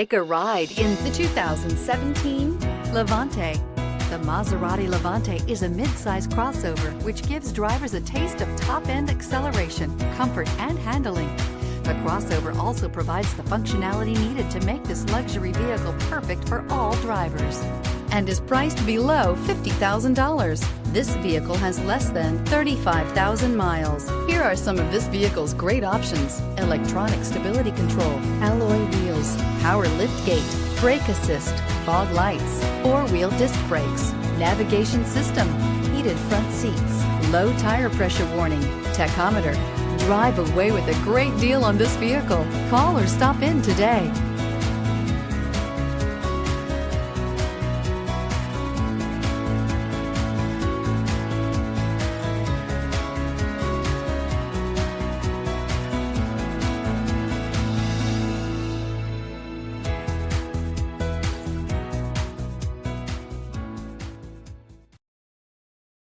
Take a ride in the 2017 Levante. The Maserati Levante is a mid-size crossover which gives drivers a taste of top-end acceleration, comfort, and handling. The crossover also provides the functionality needed to make this luxury vehicle perfect for all drivers and is priced below $50,000. This vehicle has less than 35,000 miles. Here are some of this vehicle's great options: electronic stability control, alloy wheels, power liftgate, brake assist, fog lights, four-wheel disc brakes, navigation system, heated front seats, low tire pressure warning, tachometer. Drive away with a great deal on this vehicle. Call or stop in today.